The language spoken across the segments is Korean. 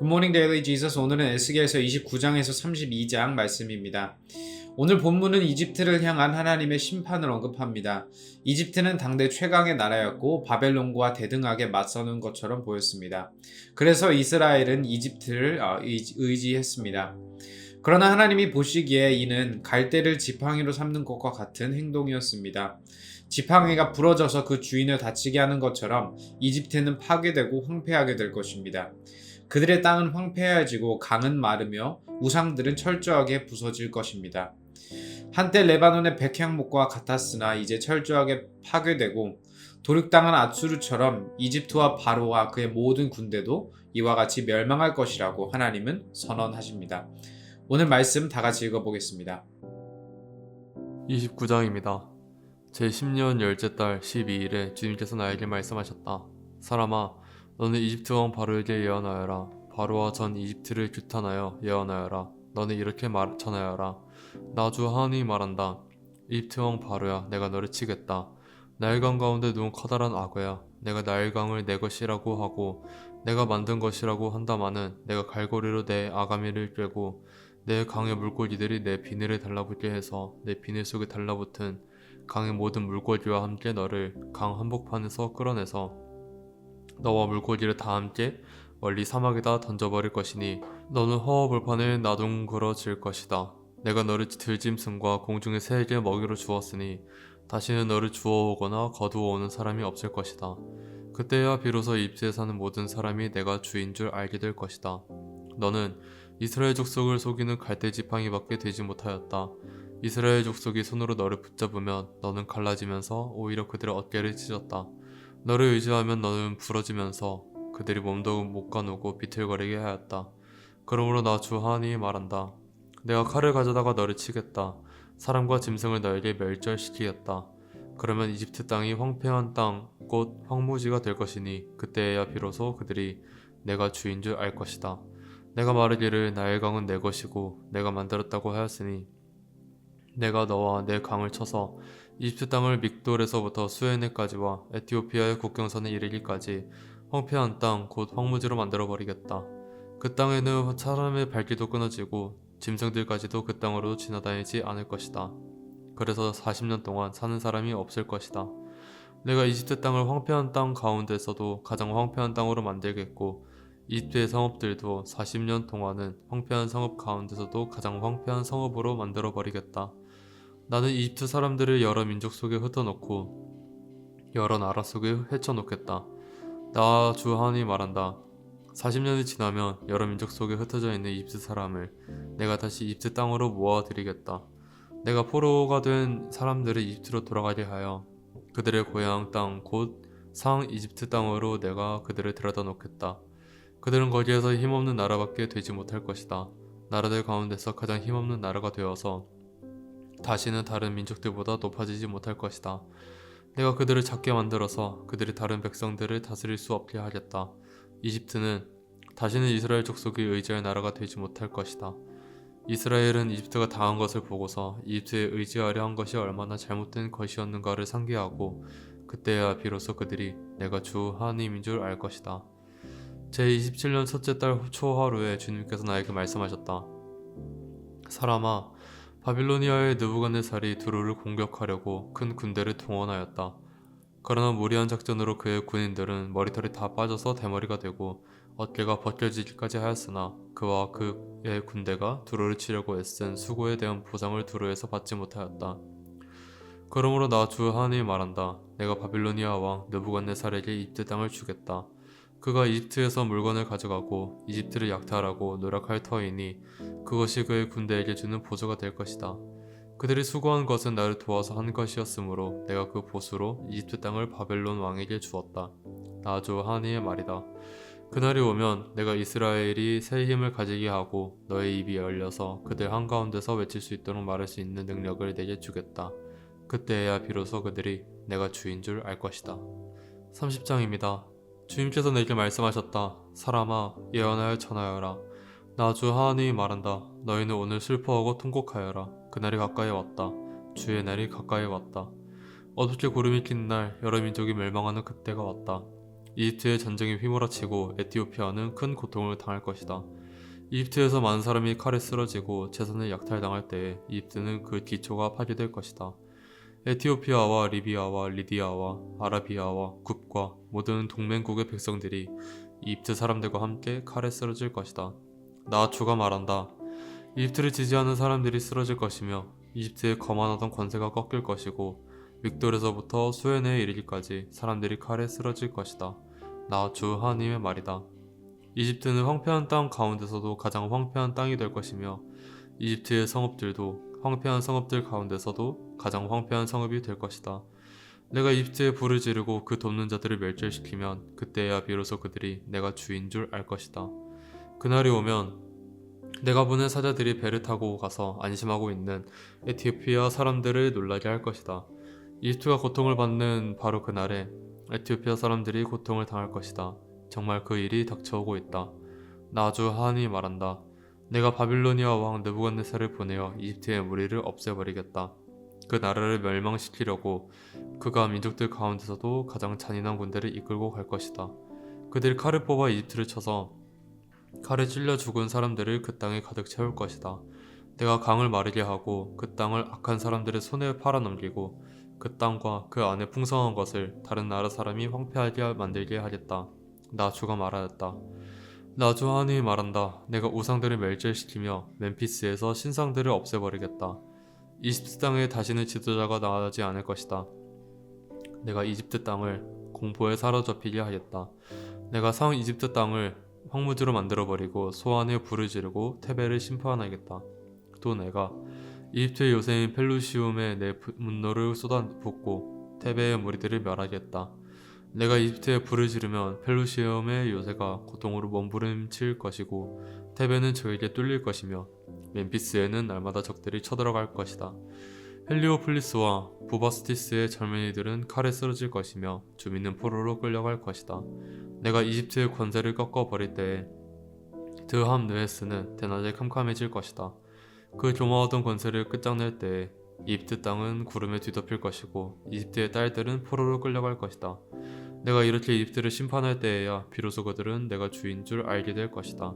굿모닝 데일리 지저스. 오늘은 에스겔서 29장에서 32장 말씀입니다. 오늘 본문은 이집트를 향한 하나님의 심판을 언급합니다. 이집트는 당대 최강의 나라였고 바벨론과 대등하게 맞서는 것처럼 보였습니다. 그래서 이스라엘은 이집트를 의지했습니다. 그러나 하나님이 보시기에 이는 갈대를 지팡이로 삼는 것과 같은 행동이었습니다. 지팡이가 부러져서 그 주인을 다치게 하는 것처럼 이집트는 파괴되고 황폐하게 될 것입니다. 그들의 땅은 황폐해지고 강은 마르며 우상들은 철저하게 부서질 것입니다. 한때 레바논의 백향목과 같았으나 이제 철저하게 파괴되고 도륙당한 앗수르처럼 이집트와 바로와 그의 모든 군대도 이와 같이 멸망할 것이라고 하나님은 선언하십니다. 오늘 말씀 다 같이 읽어보겠습니다. 29장입니다. 제10년 열째 달 12일에 주님께서 나에게 말씀하셨다. 사람아, 너는 이집트 왕 바로에게 예언하여라. 바로와 전 이집트를 규탄하여 예언하여라. 너는 이렇게 전하여라. 나 주 하나님이 말한다. 이집트 왕 바로야, 내가 너를 치겠다. 나일강 가운데 누운 커다란 악어야. 내가 나일강을 내 것이라고 하고 내가 만든 것이라고 한다마는 내가 갈고리로 내 아가미를 꿰고 내 강의 물고기들이 내 비늘에 달라붙게 해서 내 비늘 속에 달라붙은 강의 모든 물고기와 함께 너를 강 한복판에서 끌어내서 너와 물고기를 다 함께 멀리 사막에다 던져버릴 것이니 너는 허허벌판에 나둥그러질 것이다. 내가 너를 들짐승과 공중의 새에게 먹이로 주었으니 다시는 너를 주워오거나 거두어오는 사람이 없을 것이다. 그때야 비로소 이집트에 사는 모든 사람이 내가 주인 줄 알게 될 것이다. 너는 이스라엘 족속을 속이는 갈대 지팡이밖에 되지 못하였다. 이스라엘 족속이 손으로 너를 붙잡으면 너는 갈라지면서 오히려 그들의 어깨를 찢었다. 너를 의지하면 너는 부러지면서 그들이 몸도 못 가누고 비틀거리게 하였다. 그러므로 나 주 하나님이 말한다. 내가 칼을 가져다가 너를 치겠다. 사람과 짐승을 너에게 멸절시키겠다. 그러면 이집트 땅이 황폐한 땅, 곧 황무지가 될 것이니 그때야 비로소 그들이 내가 주인 줄 알 것이다. 내가 말하기를 나의 강은 내 것이고 내가 만들었다고 하였으니 내가 너와 내 강을 쳐서 이집트 땅을 믹돌에서부터 수에네까지와 에티오피아의 국경선에 이르기까지 황폐한 땅 곧 황무지로 만들어버리겠다. 그 땅에는 사람의 발길도 끊어지고 짐승들까지도 그 땅으로 지나다니지 않을 것이다. 그래서 40년 동안 사는 사람이 없을 것이다. 내가 이집트 땅을 황폐한 땅 가운데서도 가장 황폐한 땅으로 만들겠고 이집트의 성읍들도 40년 동안은 황폐한 성읍 가운데서도 가장 황폐한 성읍으로 만들어버리겠다. 나는 이집트 사람들을 여러 민족 속에 흩어놓고 여러 나라 속에 헤쳐놓겠다. 나 주 하나님이 말한다. 40년이 지나면 여러 민족 속에 흩어져 있는 이집트 사람을 내가 다시 이집트 땅으로 모아들이겠다. 내가 포로가 된 사람들을 이집트로 돌아가게 하여 그들의 고향 땅 곧 상 이집트 땅으로 내가 그들을 데려다 놓겠다. 그들은 거기에서 힘없는 나라밖에 되지 못할 것이다. 나라들 가운데서 가장 힘없는 나라가 되어서 다시는 다른 민족들보다 높아지지 못할 것이다. 내가 그들을 작게 만들어서 그들이 다른 백성들을 다스릴 수 없게 하겠다. 이집트는 다시는 이스라엘 족속이 의지할 나라가 되지 못할 것이다. 이스라엘은 이집트가 당한 것을 보고서 이집트에 의지하려 한 것이 얼마나 잘못된 것이었는가를 상기하고 그때야 비로소 그들이 내가 주 하나님인 줄 알 것이다. 제27년 첫째 달 초하루에 주님께서 나에게 말씀하셨다. 사람아, 바빌로니아의 느부갓네살이 두루를 공격하려고 큰 군대를 동원하였다. 그러나 무리한 작전으로 그의 군인들은 머리털이 다 빠져서 대머리가 되고 어깨가 벗겨지기까지 하였으나 그와 그의 군대가 두루를 치려고 애쓴 수고에 대한 보상을 두루에서 받지 못하였다. 그러므로 나 주 하나님이 말한다. 내가 바빌로니아 왕 느부갓네살에게 이집트 땅을 주겠다. 그가 이집트에서 물건을 가져가고 이집트를 약탈하고 노력할 터이니 그것이 그의 군대에게 주는 보조가 될 것이다. 그들이 수고한 것은 나를 도와서 한 것이었으므로 내가 그 보수로 이집트 땅을 바벨론 왕에게 주었다. 나 주 하나님의 말이다. 그날이 오면 내가 이스라엘이 새 힘을 가지게 하고 너의 입이 열려서 그들 한가운데서 외칠 수 있도록 말할 수 있는 능력을 내게 주겠다. 그때야 비로소 그들이 내가 주인 줄 알 것이다. 30장입니다. 주님께서 내게 말씀하셨다. 사람아, 예언하여 전하여라. 나 주 하나님이 말한다. 너희는 오늘 슬퍼하고 통곡하여라. 그날이 가까이 왔다. 주의 날이 가까이 왔다. 어둡게 구름이 낀 날 여러 민족이 멸망하는 그때가 왔다. 이집트의 전쟁이 휘몰아치고 에티오피아는 큰 고통을 당할 것이다. 이집트에서 많은 사람이 칼에 쓰러지고 재산을 약탈당할 때에 이집트는 그 기초가 파괴될 것이다. 에티오피아와 리비아와 리디아와 아라비아와 굽과 모든 동맹국의 백성들이 이집트 사람들과 함께 칼에 쓰러질 것이다. 나 주가 말한다. 이집트를 지지하는 사람들이 쓰러질 것이며 이집트의 거만하던 권세가 꺾일 것이고 믹돌에서부터 수에네에 이르기까지 사람들이 칼에 쓰러질 것이다. 나 주 하나님의 말이다. 이집트는 황폐한 땅 가운데서도 가장 황폐한 땅이 될 것이며 이집트의 성읍들도 황폐한 성읍들 가운데서도 가장 황폐한 성읍이 될 것이다. 내가 이집트에 불을 지르고 그 돕는 자들을 멸절시키면 그때야 비로소 그들이 내가 주인 줄 알 것이다. 그날이 오면 내가 보낸 사자들이 배를 타고 가서 안심하고 있는 에티오피아 사람들을 놀라게 할 것이다. 이집트가 고통을 받는 바로 그날에 에티오피아 사람들이 고통을 당할 것이다. 정말 그 일이 닥쳐오고 있다. 나 주 하나님이 말한다. 내가 바빌로니아 왕 느부갓네살을 보내어 이집트의 무리를 없애버리겠다. 그 나라를 멸망시키려고 그가 민족들 가운데서도 가장 잔인한 군대를 이끌고 갈 것이다. 그들이 칼을 뽑아 이집트를 쳐서 칼에 찔려 죽은 사람들을 그 땅에 가득 채울 것이다. 내가 강을 마르게 하고 그 땅을 악한 사람들의 손에 팔아넘기고 그 땅과 그 안에 풍성한 것을 다른 나라 사람이 황폐하게 만들게 하겠다. 나 주가 말하였다. 나 주 하나님이 말한다. 내가 우상들을 멸절시키며 멤피스에서 신상들을 없애버리겠다. 이집트 땅에 다시는 지도자가 나가지 않을 것이다. 내가 이집트 땅을 공포에 사로잡히게 하겠다. 내가 상 이집트 땅을 황무지로 만들어버리고 소안에 불을 지르고 테베를 심판하겠다. 또 내가 이집트의 요새인 펠루시움에 내 분노를 쏟아붓고 테베의 무리들을 멸하겠다. 내가 이집트에 불을 지르면 펠루시움의 요새가 고통으로 몸부림칠 것이고 테베는 저에게 뚫릴 것이며 멤피스에는 날마다 적들이 쳐들어갈 것이다. 헬리오폴리스와 부바스티스의 젊은이들은 칼에 쓰러질 것이며 주민은 포로로 끌려갈 것이다. 내가 이집트의 권세를 꺾어버릴 때에 드함느헤스는 대낮에 캄캄해질 것이다. 그 조마하던 권세를 끝장낼 때에 이집트 땅은 구름에 뒤덮일 것이고 이집트의 딸들은 포로로 끌려갈 것이다. 내가 이렇게 이집트를 심판할 때에야 비로소 그들은 내가 주인 줄 알게 될 것이다.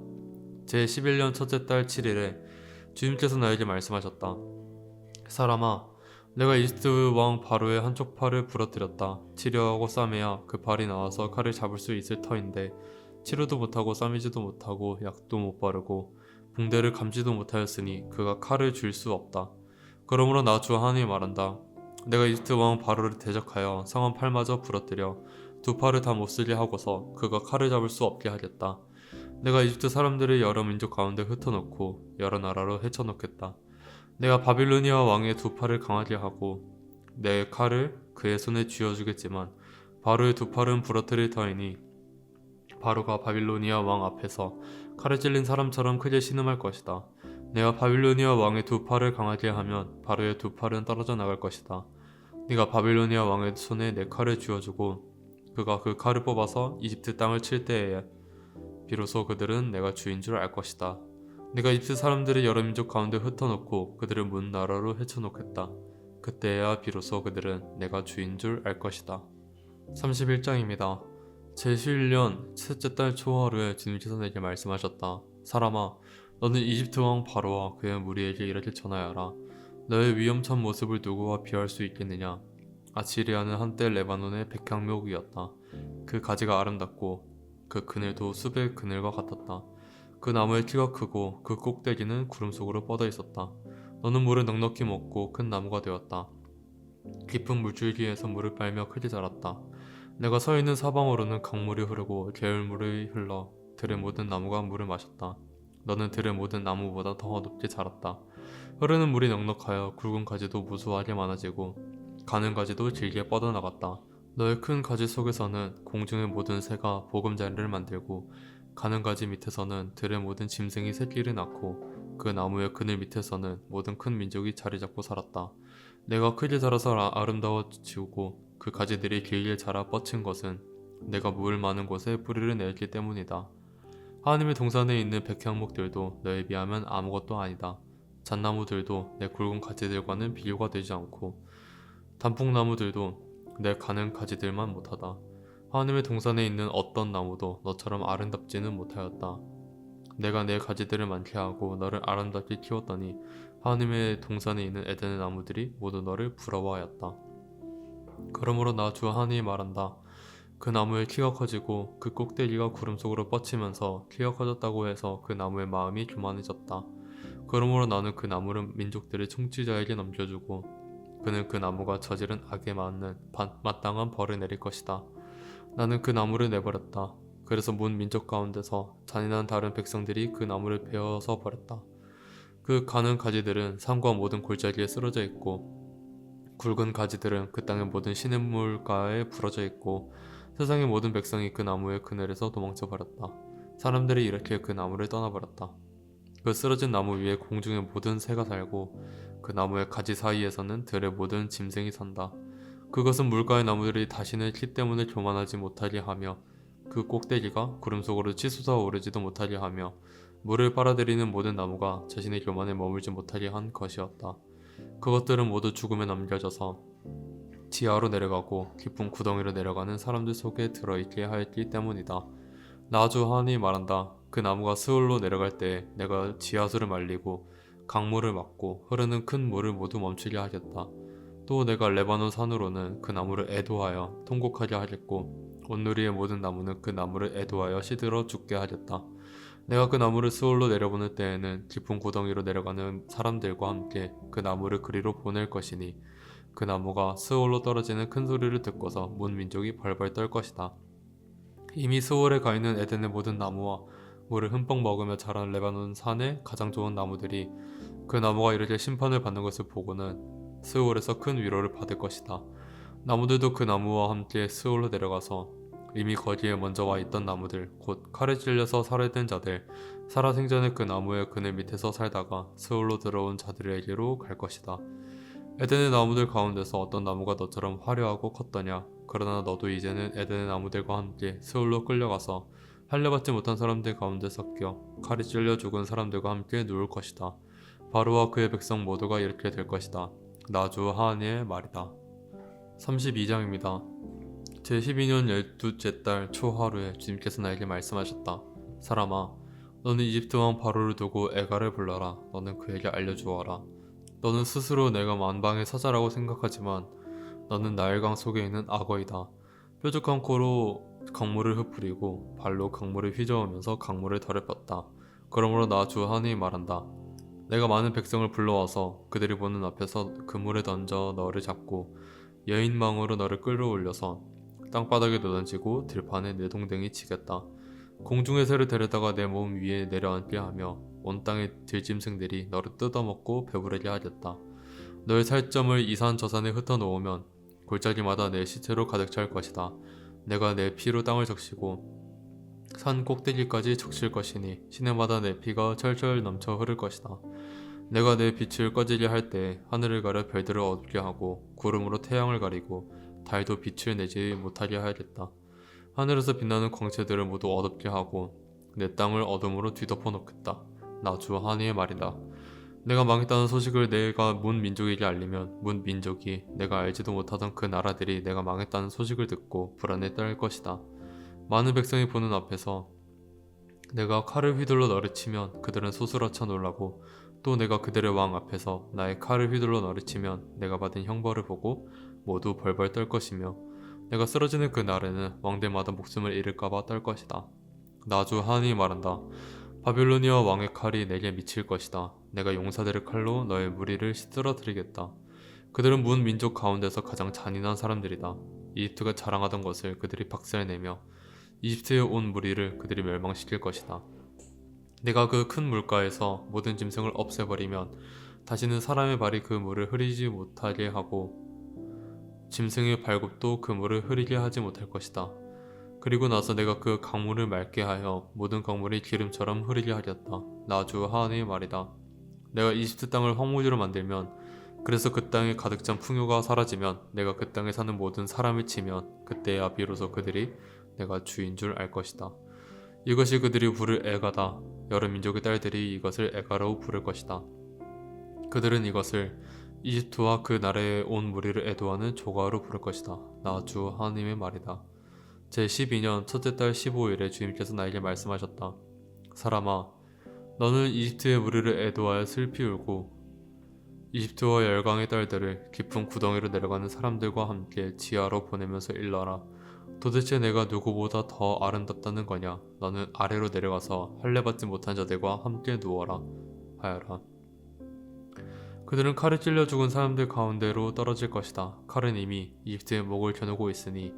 제11년 첫째 달 7일에 주님께서 나에게 말씀하셨다. 사람아, 내가 이집트 왕 바로의 한쪽 팔을 부러뜨렸다. 치료하고 싸매야 그 발이 나와서 칼을 잡을 수 있을 터인데 치료도 못하고 싸매지도 못하고 약도 못 바르고 붕대를 감지도 못하였으니 그가 칼을 줄 수 없다. 그러므로 나 주 하나님이 말한다. 내가 이집트 왕 바로를 대적하여 상한 팔마저 부러뜨려 두 팔을 다 못쓰게 하고서 그가 칼을 잡을 수 없게 하겠다. 내가 이집트 사람들을 여러 민족 가운데 흩어놓고 여러 나라로 헤쳐놓겠다. 내가 바빌로니아 왕의 두 팔을 강하게 하고 내 칼을 그의 손에 쥐어주겠지만 바로의 두 팔은 부러뜨릴 터이니 바로가 바빌로니아 왕 앞에서 칼에 찔린 사람처럼 크게 신음할 것이다. 내가 바빌로니아 왕의 두 팔을 강하게 하면 바로의 두 팔은 떨어져 나갈 것이다. 네가 바빌로니아 왕의 손에 내 칼을 쥐어주고 그가 그 칼을 뽑아서 이집트 땅을 칠 때에 비로소 그들은 내가 주인 줄 알 것이다. 내가 이집트 사람들을 여러 민족 가운데 흩어놓고 그들을 문 나라로 헤쳐놓겠다. 그때야 비로소 그들은 내가 주인 줄 알 것이다. 31장입니다. 제11년 셋째 달 초하루에 주님께서 내게 말씀하셨다. 사람아, 너는 이집트 왕 바로와 그의 무리에게 이렇게 전하여라. 너의 위험찬 모습을 누구와 비할 수 있겠느냐? 아시리아는 한때 레바논의 백향목이었다. 그 가지가 아름답고 그 그늘도 숲의 그늘과 같았다. 그 나무의 키가 크고 그 꼭대기는 구름 속으로 뻗어 있었다. 너는 물을 넉넉히 먹고 큰 나무가 되었다. 깊은 물줄기에서 물을 빨며 크게 자랐다. 내가 서 있는 사방으로는 강물이 흐르고 개울물이 흘러 들의 모든 나무가 물을 마셨다. 너는 들의 모든 나무보다 더 높게 자랐다. 흐르는 물이 넉넉하여 굵은 가지도 무수하게 많아지고 가는 가지도 길게 뻗어나갔다. 너의 큰 가지 속에서는 공중의 모든 새가 보금자리를 만들고 가는 가지 밑에서는 들의 모든 짐승이 새끼를 낳고 그 나무의 그늘 밑에서는 모든 큰 민족이 자리 잡고 살았다. 내가 크게 자라서 아름다워지고 그 가지들이 길게 자라 뻗친 것은 내가 물 많은 곳에 뿌리를 내었기 때문이다. 하나님의 동산에 있는 백향목들도 너에 비하면 아무것도 아니다. 잣나무들도 내 굵은 가지들과는 비교가 되지 않고 단풍나무들도 내 가는 가지들만 못하다. 하나님의 동산에 있는 어떤 나무도 너처럼 아름답지는 못하였다. 내가 내 가지들을 많게 하고 너를 아름답게 키웠더니 하나님의 동산에 있는 에덴의 나무들이 모두 너를 부러워하였다. 그러므로 나 주 하나님이 말한다. 그 나무의 키가 커지고 그 꼭대기가 구름 속으로 뻗치면서 키가 커졌다고 해서 그 나무의 마음이 교만해졌다. 그러므로 나는 그 나무를 민족들의 통치자에게 넘겨주고 그는 그 나무가 저지른 악에 맞는 마땅한 벌을 내릴 것이다. 나는 그 나무를 내버렸다. 그래서 문 민족 가운데서 잔인한 다른 백성들이 그 나무를 베어서 버렸다. 그 가는 가지들은 산과 모든 골짜기에 쓰러져 있고 굵은 가지들은 그 땅의 모든 시냇물가에 부러져 있고 세상의 모든 백성이 그 나무의 그늘에서 도망쳐 버렸다. 사람들이 이렇게 그 나무를 떠나버렸다. 그 쓰러진 나무 위에 공중의 모든 새가 살고 그 나무의 가지 사이에서는 들의 모든 짐승이 산다. 그것은 물가의 나무들이 다시는 키 때문에 교만하지 못하게 하며 그 꼭대기가 구름 속으로 치솟아 오르지도 못하게 하며 물을 빨아들이는 모든 나무가 자신의 교만에 머물지 못하게 한 것이었다. 그것들은 모두 죽음에 남겨져서 지하로 내려가고 깊은 구덩이로 내려가는 사람들 속에 들어있게 하였기 때문이다. 나 주 하나님이 말한다. 그 나무가 스올로 내려갈 때 내가 지하수를 말리고 강물을 막고 흐르는 큰 물을 모두 멈추게 하겠다. 또 내가 레바논 산으로는 그 나무를 애도하여 통곡하게 하겠고 온누리의 모든 나무는 그 나무를 애도하여 시들어 죽게 하겠다. 내가 그 나무를 스올로 내려보낼 때에는 깊은 구덩이로 내려가는 사람들과 함께 그 나무를 그리로 보낼 것이니 그 나무가 스올로 떨어지는 큰 소리를 듣고서 문 민족이 벌벌 떨 것이다. 이미 스올에 가 있는 에덴의 모든 나무와 물을 흠뻑 먹으며 자란 레바논 산의 가장 좋은 나무들이 그 나무가 이렇게 심판을 받는 것을 보고는 스올에서 큰 위로를 받을 것이다. 나무들도 그 나무와 함께 스올로 내려가서 이미 거기에 먼저 와 있던 나무들, 곧 칼에 찔려서 살해된 자들, 살아생전에 그 나무의 그늘 밑에서 살다가 스올로 들어온 자들에게로 갈 것이다. 에덴의 나무들 가운데서 어떤 나무가 너처럼 화려하고 컸더냐? 그러나 너도 이제는 에덴의 나무들과 함께 스올로 끌려가서 살려받지 못한 사람들 가운데 섞여 칼이 찔려 죽은 사람들과 함께 누울 것이다. 바로와 그의 백성 모두가 이렇게 될 것이다. 나 주 하나님의 말이다. 32장입니다. 제12년 12째 달 초하루에 주님께서 나에게 말씀하셨다. 사람아, 너는 이집트 왕 바로를 두고 에가를 불러라. 너는 그에게 알려주어라. 너는 스스로 내가 만방의 사자라고 생각하지만 너는 나일강 속에 있는 악어이다. 뾰족한 코로 강물을 흩뿌리고 발로 강물을 휘저으면서 강물을 더럽혔다. 그러므로 나 주 하나님이 말한다. 내가 많은 백성을 불러와서 그들이 보는 앞에서 그물에 던져 너를 잡고 여인망으로 너를 끌어올려서 땅바닥에 놓던지고 들판에 내 동댕이 치겠다. 공중의 새를 데려다가 내 몸 위에 내려앉게 하며 온 땅의 들짐승들이 너를 뜯어먹고 배부르게 하겠다. 너의 살점을 이 산 저 산에 흩어놓으면 골짜기마다 내 시체로 가득 찰 것이다. 내가 내 피로 땅을 적시고 산 꼭대기까지 적실 것이니 시내마다 내 피가 철철 넘쳐 흐를 것이다. 내가 내 빛을 꺼지게 할 때 하늘을 가려 별들을 어둡게 하고 구름으로 태양을 가리고 달도 빛을 내지 못하게 하겠다. 하늘에서 빛나는 광채들을 모두 어둡게 하고 내 땅을 어둠으로 뒤덮어 놓겠다. 나 주 하나님의 말이다. 내가 망했다는 소식을 내가 문 민족에게 알리면 문 민족이 내가 알지도 못하던 그 나라들이 내가 망했다는 소식을 듣고 불안에 떨 것이다. 많은 백성이 보는 앞에서 내가 칼을 휘둘러 너를 치면 그들은 소스라쳐 놀라고 또 내가 그들의 왕 앞에서 나의 칼을 휘둘러 너를 치면 내가 받은 형벌을 보고 모두 벌벌 떨 것이며 내가 쓰러지는 그 날에는 왕들마다 목숨을 잃을까봐 떨 것이다. 나 주 하나님이 말한다. 바빌로니아 왕의 칼이 내게 미칠 것이다. 내가 용사들의 칼로 너의 무리를 쓰러뜨리겠다. 그들은 문 민족 가운데서 가장 잔인한 사람들이다. 이집트가 자랑하던 것을 그들이 박살내며 이집트에 온 무리를 그들이 멸망시킬 것이다. 내가 그 큰 물가에서 모든 짐승을 없애버리면 다시는 사람의 발이 그 물을 흐리지 못하게 하고 짐승의 발굽도 그 물을 흐리게 하지 못할 것이다. 그리고 나서 내가 그 강물을 맑게 하여 모든 강물이 기름처럼 흐르게 하겠다. 나 주 하나님의 말이다. 내가 이집트 땅을 황무지로 만들면 그래서 그 땅에 가득 찬 풍요가 사라지면 내가 그 땅에 사는 모든 사람을 치면 그때야 비로소 그들이 내가 주인 줄 알 것이다. 이것이 그들이 부를 에가다. 여러 민족의 딸들이 이것을 에가라고 부를 것이다. 그들은 이것을 이집트와 그 나라에 온 무리를 애도하는 조가로 부를 것이다. 나 주 하나님의 말이다. 제12년 첫째 달 15일에 주님께서 나에게 말씀하셨다. 사람아, 너는 이집트의 무리를 애도하여 슬피 울고 이집트와 열강의 딸들을 깊은 구덩이로 내려가는 사람들과 함께 지하로 보내면서 일러라. 도대체 내가 누구보다 더 아름답다는 거냐? 너는 아래로 내려가서 할례받지 못한 자들과 함께 누워라 하여라. 그들은 칼에 찔려 죽은 사람들 가운데로 떨어질 것이다. 칼은 이미 이집트의 목을 겨누고 있으니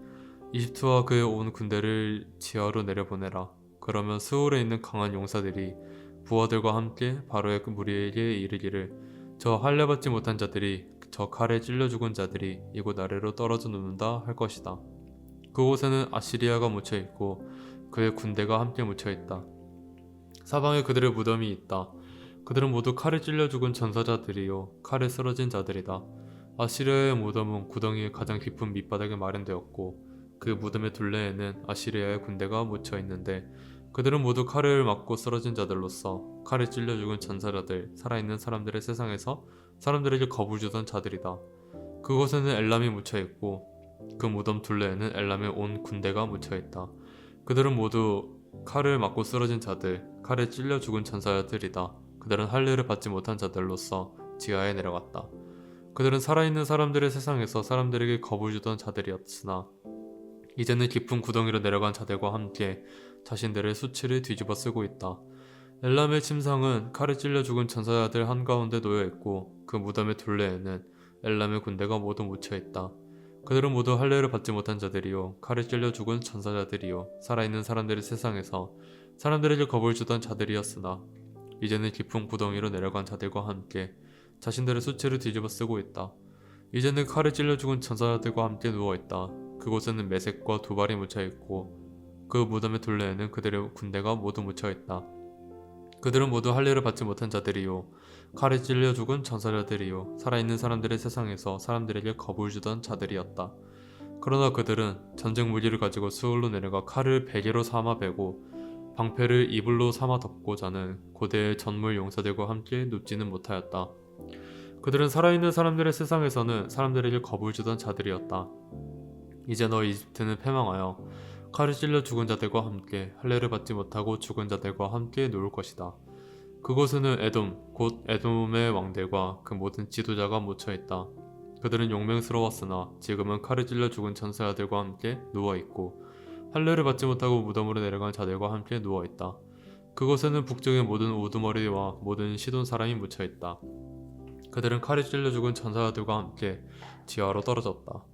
이집트와 그의 온 군대를 지하로 내려보내라. 그러면 스올에 있는 강한 용사들이 부하들과 함께 바로의 그 무리에게 이르기를 저 할례받지 못한 자들이 저 칼에 찔려 죽은 자들이 이곳 아래로 떨어져 눕는다 할 것이다. 그곳에는 아시리아가 묻혀 있고 그의 군대가 함께 묻혀 있다. 사방에 그들의 무덤이 있다. 그들은 모두 칼에 찔려 죽은 전사자들이요 칼에 쓰러진 자들이다. 아시리아의 무덤은 구덩이의 가장 깊은 밑바닥에 마련되었고 그 무덤의 둘레에는 아시리아의 군대가 묻혀 있는데 그들은 모두 칼을 맞고 쓰러진 자들로서 칼에 찔려 죽은 전사자들, 살아있는 사람들의 세상에서 사람들에게 겁을 주던 자들이다. 그곳에는 엘람이 묻혀 있고 그 무덤 둘레에는 엘람의 온 군대가 묻혀 있다. 그들은 모두 칼을 맞고 쓰러진 자들, 칼에 찔려 죽은 전사자들이다. 그들은 할례를 받지 못한 자들로서 지하에 내려갔다. 그들은 살아있는 사람들의 세상에서 사람들에게 겁을 주던 자들이었으나 이제는 깊은 구덩이로 내려간 자들과 함께 자신들의 수치를 뒤집어 쓰고 있다. 엘람의 침상은 칼에 찔려 죽은 전사자들 한가운데 놓여 있고 그 무덤의 둘레에는 엘람의 군대가 모두 묻혀 있다. 그들은 모두 할례를 받지 못한 자들이요 칼에 찔려 죽은 전사자들이요 살아있는 사람들의 세상에서 사람들에게 겁을 주던 자들이었으나 이제는 깊은 구덩이로 내려간 자들과 함께 자신들의 수치를 뒤집어 쓰고 있다. 이제는 칼에 찔려 죽은 전사자들과 함께 누워있다. 그곳에는 메색과 두발이 묻혀있고 그 무덤의 둘레에는 그들의 군대가 모두 묻혀있다. 그들은 모두 할례를 받지 못한 자들이요 칼에 찔려 죽은 전사자들이요 살아있는 사람들의 세상에서 사람들에게 겁을 주던 자들이었다. 그러나 그들은 전쟁 무기를 가지고 스올로 내려가 칼을 베개로 삼아 베고 방패를 이불로 삼아 덮고 자는 고대의 전물 용사들과 함께 눕지는 못하였다. 그들은 살아있는 사람들의 세상에서는 사람들에게 겁을 주던 자들이었다. 이제 너 이집트는 패망하여 칼을 찔려 죽은 자들과 함께 할례를 받지 못하고 죽은 자들과 함께 누울 것이다. 그곳에는 에돔, 곧 에돔의 왕들과 그 모든 지도자가 묻혀있다. 그들은 용맹스러웠으나 지금은 칼을 찔려 죽은 전사자들과 함께 누워있고 할례를 받지 못하고 무덤으로 내려간 자들과 함께 누워있다. 그곳에는 북쪽의 모든 우두머리와 모든 시돈 사람이 묻혀있다. 그들은 칼에 찔려 죽은 전사자들과 함께 지하로 떨어졌다.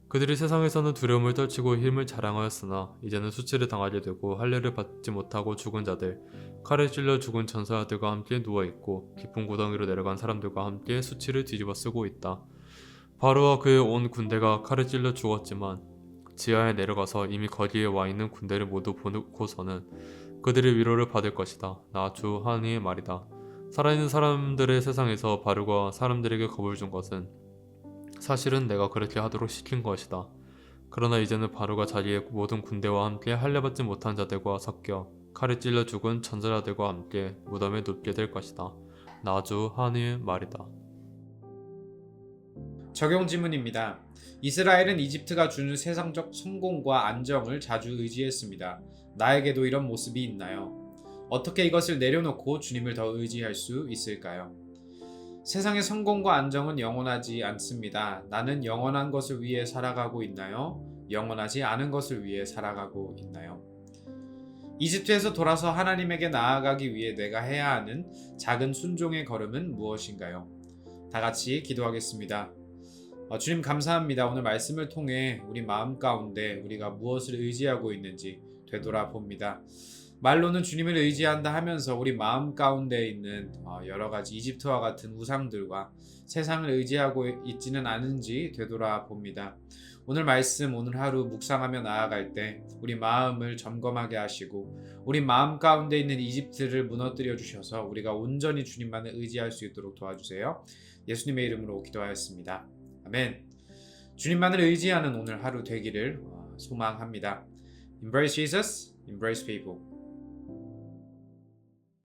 그들이 세상에서는 두려움을 떨치고 힘을 자랑하였으나 이제는 수치를 당하게 되고 할례를 받지 못하고 죽은 자들, 칼에 찔려 죽은 전사자들과 함께 누워있고 깊은 구덩이로 내려간 사람들과 함께 수치를 뒤집어 쓰고 있다. 바로와 그의 온 군대가 칼에 찔려 죽었지만 지하에 내려가서 이미 거기에 와 있는 군대를 모두 보고서는 그들의 위로를 받을 것이다. 나 주 하나님의 말이다. 살아있는 사람들의 세상에서 바르가 사람들에게 겁을 준 것은 사실은 내가 그렇게 하도록 시킨 것이다. 그러나 이제는 바로가 자기의 모든 군대와 함께 할례받지 못한 자들과 섞여 칼에 찔려 죽은 전사자들과 함께 무덤에 눕게 될 것이다. 나 주 하나님의 말이다. 적용 지문입니다. 이스라엘은 이집트가 주는 세상적 성공과 안정을 자주 의지했습니다. 나에게도 이런 모습이 있나요? 어떻게 이것을 내려놓고 주님을 더 의지할 수 있을까요? 세상의 성공과 안정은 영원하지 않습니다. 나는 영원한 것을 위해 살아가고 있나요? 영원하지 않은 것을 위해 살아가고 있나요? 이집트에서 돌아서 하나님에게 나아가기 위해 내가 해야 하는 작은 순종의 걸음은 무엇인가요? 다 같이 기도하겠습니다. 주님 감사합니다. 오늘 말씀을 통해 우리 마음 가운데 우리가 무엇을 의지하고 있는지 되돌아봅니다. 말로는 주님을 의지한다 하면서 우리 마음 가운데 있는 여러 가지 이집트와 같은 우상들과 세상을 의지하고 있지는 않은지 되돌아봅니다. 오늘 말씀, 오늘 하루 묵상하며 나아갈 때 우리 마음을 점검하게 하시고 우리 마음 가운데 있는 이집트를 무너뜨려 주셔서 우리가 온전히 주님만을 의지할 수 있도록 도와주세요. 예수님의 이름으로 기도하였습니다. 아멘. 주님만을 의지하는 오늘 하루 되기를 소망합니다. Embrace Jesus, embrace people.